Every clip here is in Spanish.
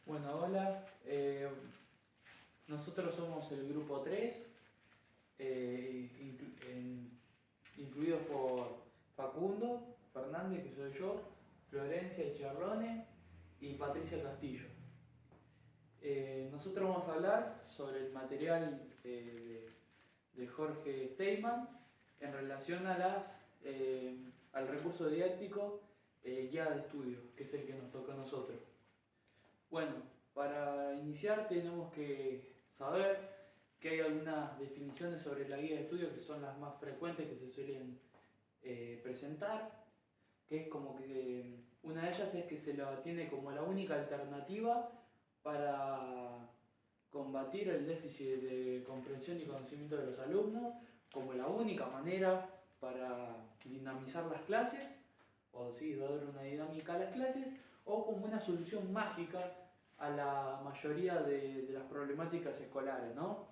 Bueno, hola. Nosotros somos el grupo 3, incluidos por Facundo Fernández, que soy yo, Florencia Giarrone y Patricia Castillo. Nosotros vamos a hablar sobre el material de Jorge Steinmann en relación a al recurso didáctico guía de estudio, que es el que nos toca a nosotros. Bueno, para iniciar tenemos que saber que hay algunas definiciones sobre la guía de estudio que son las más frecuentes que se suelen presentar, que es como que una de ellas es que se la tiene como la única alternativa para combatir el déficit de comprensión y conocimiento de los alumnos, como la única manera para dinamizar las clases, o sí, dar una dinámica a las clases, o como una solución mágica a la mayoría de las problemáticas escolares, ¿no?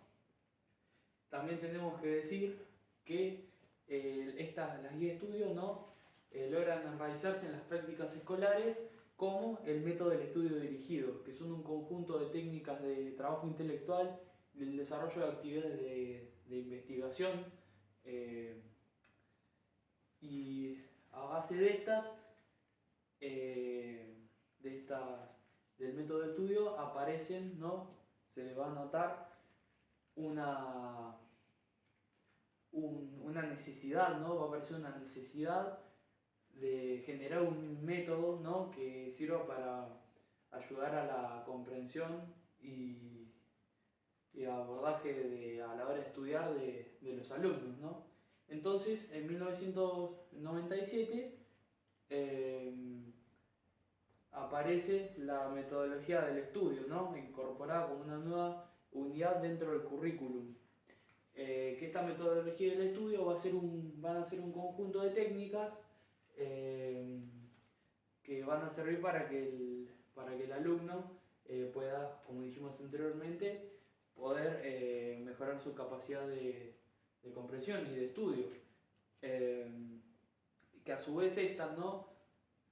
También tenemos que decir que las guías de estudio no logran enraizarse en las prácticas escolares como el método del estudio dirigido, que son un conjunto de técnicas de trabajo intelectual, del desarrollo de actividades de investigación, y a base del método de estudio aparecen, ¿no? Se va a notar una necesidad, ¿no? Va a aparecer una necesidad de generar un método, ¿no? Que sirva para ayudar a la comprensión y abordaje a la hora de estudiar de los alumnos, ¿no? Entonces, en 1997 aparece la metodología del estudio, ¿no? Incorporada como una nueva unidad dentro del currículum. Que esta metodología del estudio van a ser un conjunto de técnicas que van a servir para que el alumno pueda, como dijimos anteriormente, poder mejorar su capacidad de comprensión y de estudio. Que a su vez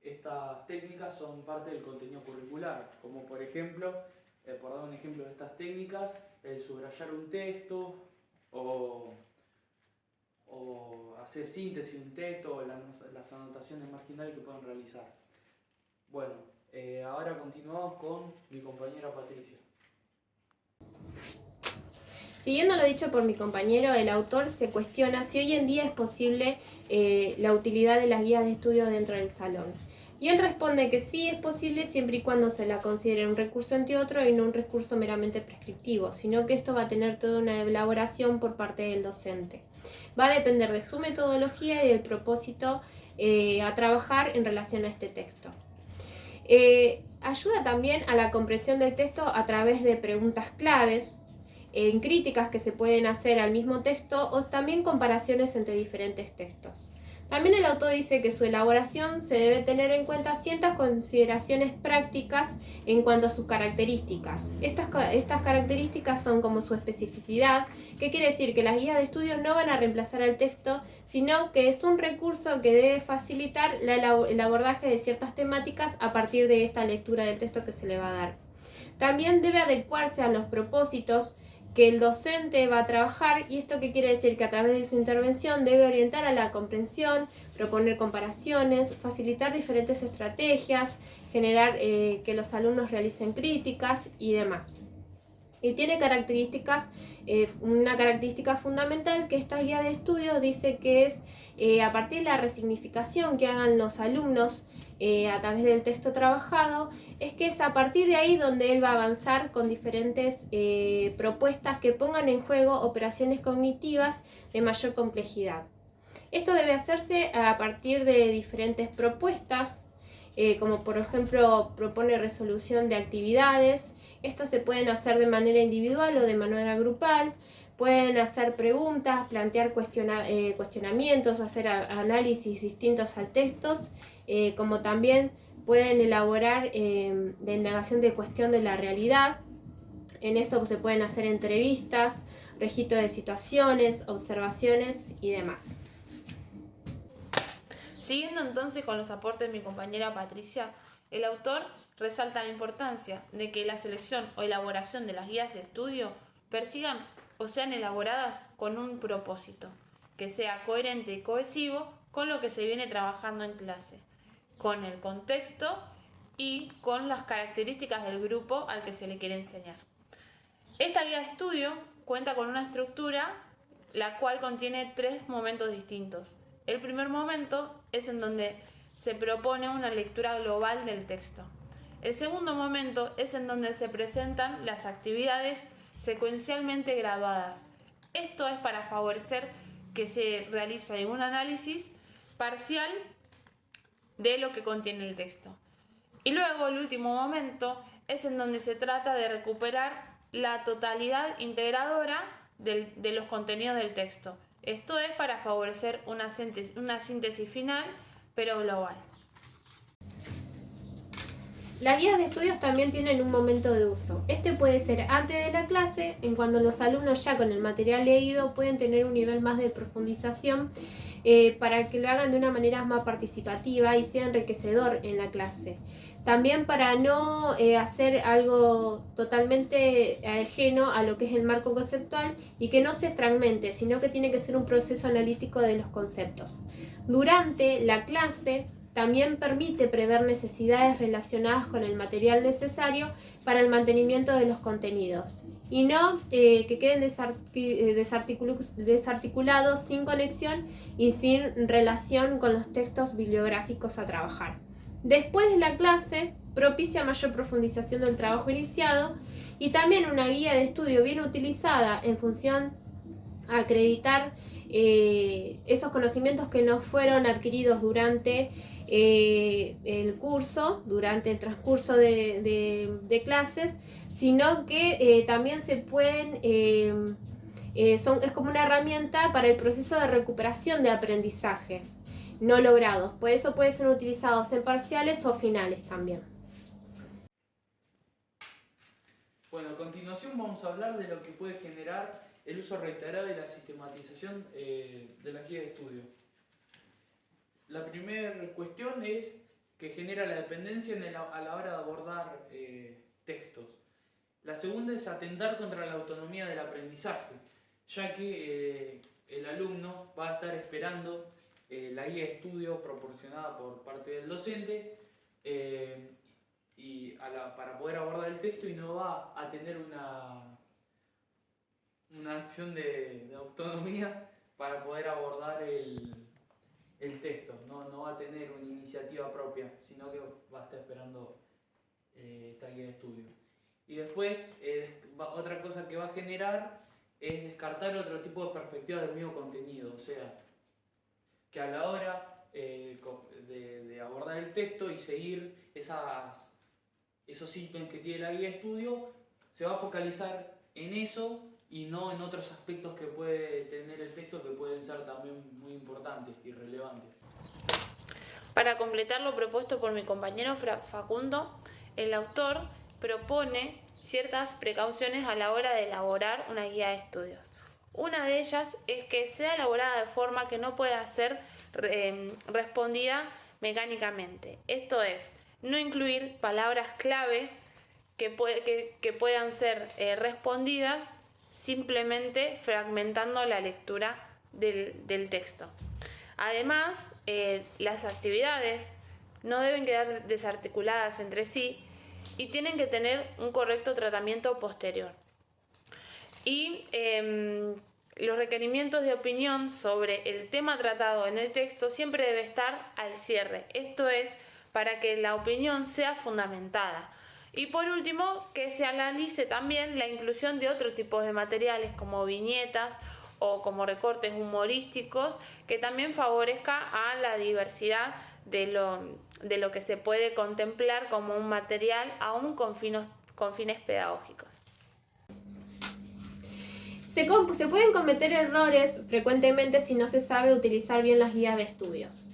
estas técnicas son parte del contenido curricular, como por ejemplo, por dar un ejemplo de estas técnicas, el subrayar un texto o hacer síntesis de un texto o las anotaciones marginales que pueden realizar. Bueno, ahora continuamos con mi compañera Patricia. Siguiendo lo dicho por mi compañero, el autor se cuestiona si hoy en día es posible la utilidad de las guías de estudio dentro del salón. Y él responde que sí es posible siempre y cuando se la considere un recurso entre otro y no un recurso meramente prescriptivo, sino que esto va a tener toda una elaboración por parte del docente. Va a depender de su metodología y del propósito a trabajar en relación a este texto. Ayuda también a la comprensión del texto a través de preguntas claves, en críticas que se pueden hacer al mismo texto o también comparaciones entre diferentes textos. También el autor dice que su elaboración se debe tener en cuenta ciertas consideraciones prácticas en cuanto a sus características. Estas características son como su especificidad, que quiere decir que las guías de estudio no van a reemplazar al texto, sino que es un recurso que debe facilitar el abordaje de ciertas temáticas a partir de esta lectura del texto que se le va a dar. También debe adecuarse a los propósitos que el docente va a trabajar, y esto qué quiere decir que a través de su intervención debe orientar a la comprensión, proponer comparaciones, facilitar diferentes estrategias, generar que los alumnos realicen críticas y demás. Y tiene una característica fundamental que esta guía de estudio dice que es a partir de la resignificación que hagan los alumnos a través del texto trabajado, es que es a partir de ahí donde él va a avanzar con diferentes propuestas que pongan en juego operaciones cognitivas de mayor complejidad. Esto debe hacerse a partir de diferentes propuestas, como por ejemplo propone resolución de actividades. Estos se pueden hacer de manera individual o de manera grupal. Pueden hacer preguntas, plantear cuestionamientos, hacer análisis distintos al texto, como también pueden elaborar la indagación de cuestión de la realidad. En esto se pueden hacer entrevistas, registro de situaciones, observaciones y demás. Siguiendo entonces con los aportes de mi compañera Patricia, el autor resalta la importancia de que la selección o elaboración de las guías de estudio persigan o sean elaboradas con un propósito, que sea coherente y cohesivo con lo que se viene trabajando en clase, con el contexto y con las características del grupo al que se le quiere enseñar. Esta guía de estudio cuenta con una estructura la cual contiene 3 momentos distintos. El primer momento es en donde se propone una lectura global del texto. El segundo momento es en donde se presentan las actividades secuencialmente graduadas. Esto es para favorecer que se realice un análisis parcial de lo que contiene el texto. Y luego el último momento es en donde se trata de recuperar la totalidad integradora de los contenidos del texto. Esto es para favorecer una síntesis final, pero global. Las guías de estudios también tienen un momento de uso. Este puede ser antes de la clase, en cuando los alumnos ya con el material leído pueden tener un nivel más de profundización para que lo hagan de una manera más participativa y sea enriquecedor en la clase. También para no hacer algo totalmente ajeno a lo que es el marco conceptual y que no se fragmente, sino que tiene que ser un proceso analítico de los conceptos. Durante la clase también permite prever necesidades relacionadas con el material necesario para el mantenimiento de los contenidos y no que queden desarticulados sin conexión y sin relación con los textos bibliográficos a trabajar. Después de la clase, propicia mayor profundización del trabajo iniciado y también una guía de estudio bien utilizada en función a acreditar esos conocimientos que no fueron adquiridos durante el curso, durante el transcurso de clases, sino que también se pueden, es como una herramienta para el proceso de recuperación de aprendizajes no logrados. Por eso pueden ser utilizados en parciales o finales también. Bueno, a continuación vamos a hablar de lo que puede generar el uso reiterado y la sistematización de las guías de estudio. La primera cuestión es que genera la dependencia a la hora de abordar textos. La segunda es atentar contra la autonomía del aprendizaje, ya que el alumno va a estar esperando la guía de estudio proporcionada por parte del docente para poder abordar el texto y no va a tener una acción de autonomía para poder abordar el texto. No va a tener una iniciativa propia, sino que va a estar esperando esta guía de estudio. Y después, otra cosa que va a generar es descartar otro tipo de perspectiva del mismo contenido, o sea, que a la hora de abordar el texto y seguir esos ítems que tiene la guía de estudio, se va a focalizar en eso y no en otros aspectos que puede tener el texto que pueden ser también muy importantes y relevantes. Para completar lo propuesto por mi compañero Facundo, el autor propone ciertas precauciones a la hora de elaborar una guía de estudios. Una de ellas es que sea elaborada de forma que no pueda ser respondida mecánicamente. Esto es, no incluir palabras clave que puedan ser respondidas simplemente fragmentando la lectura del texto. Además, las actividades no deben quedar desarticuladas entre sí y tienen que tener un correcto tratamiento posterior. Y los requerimientos de opinión sobre el tema tratado en el texto siempre debe estar al cierre. Esto es para que la opinión sea fundamentada. Y por último, que se analice también la inclusión de otros tipos de materiales como viñetas o como recortes humorísticos que también favorezca a la diversidad de lo que se puede contemplar como un material aún con fines pedagógicos. Se pueden cometer errores frecuentemente si no se sabe utilizar bien las guías de estudios.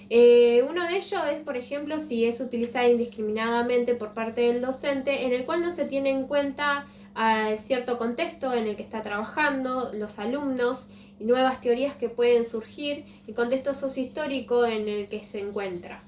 Uno de ellos es, por ejemplo, si es utilizada indiscriminadamente por parte del docente, en el cual no se tiene en cuenta cierto contexto en el que está trabajando los alumnos y nuevas teorías que pueden surgir y contexto sociohistórico en el que se encuentra.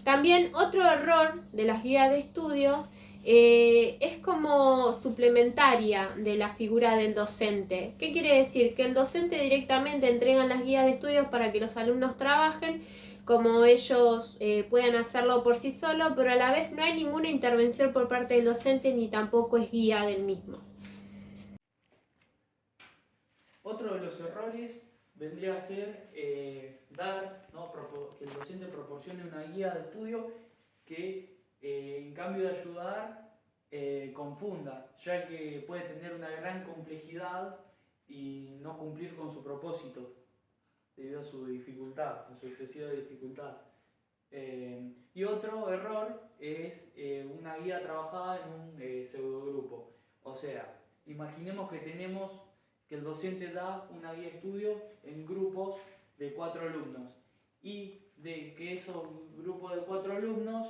También otro error de las guías de estudio es como suplementaria de la figura del docente. ¿Qué quiere decir? Que el docente directamente entrega las guías de estudios para que los alumnos trabajen como ellos puedan hacerlo por sí solos, pero a la vez no hay ninguna intervención por parte del docente ni tampoco es guía del mismo. Otro de los errores vendría a ser que el docente proporcione una guía de estudio que en cambio de ayudar confunda, ya que puede tener una gran complejidad y no cumplir con su propósito debido a su dificultad, a su excesiva dificultad. Y otro error es una guía trabajada en un pseudogrupo. O sea, imaginemos que el docente da una guía de estudio en grupos de 4 alumnos y de que esos grupos de 4 alumnos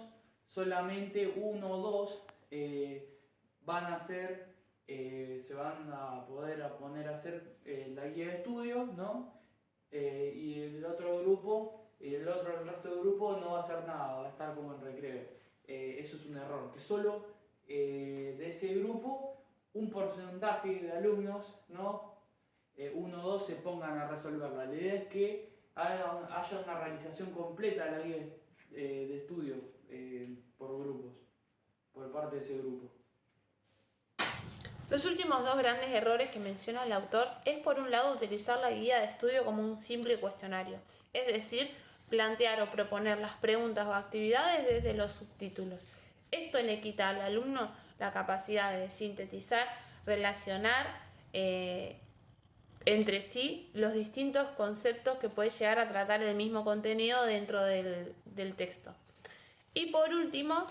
solamente 1 o 2 se van a poder poner a hacer la guía de estudio, ¿no? Y el resto del grupo no va a hacer nada, va a estar como en recreo. Eso es un error, que solo de ese grupo un porcentaje de alumnos, ¿no? 1 o 2 se pongan a resolverla. La idea es que haya una realización completa de la guía de estudio por grupos, por parte de ese grupo. Los últimos 2 grandes errores que menciona el autor es, por un lado, utilizar la guía de estudio como un simple cuestionario, es decir, plantear o proponer las preguntas o actividades desde los subtítulos. Esto le quita al alumno la capacidad de sintetizar, relacionar entre sí los distintos conceptos que puede llegar a tratar el mismo contenido dentro del texto. Y por último,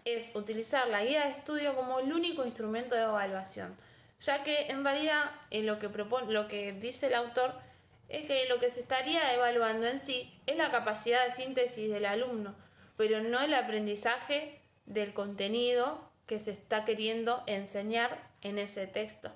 es utilizar la guía de estudio como el único instrumento de evaluación, ya que en realidad lo que dice el autor es que lo que se estaría evaluando en sí es la capacidad de síntesis del alumno, pero no el aprendizaje del contenido que se está queriendo enseñar en ese texto.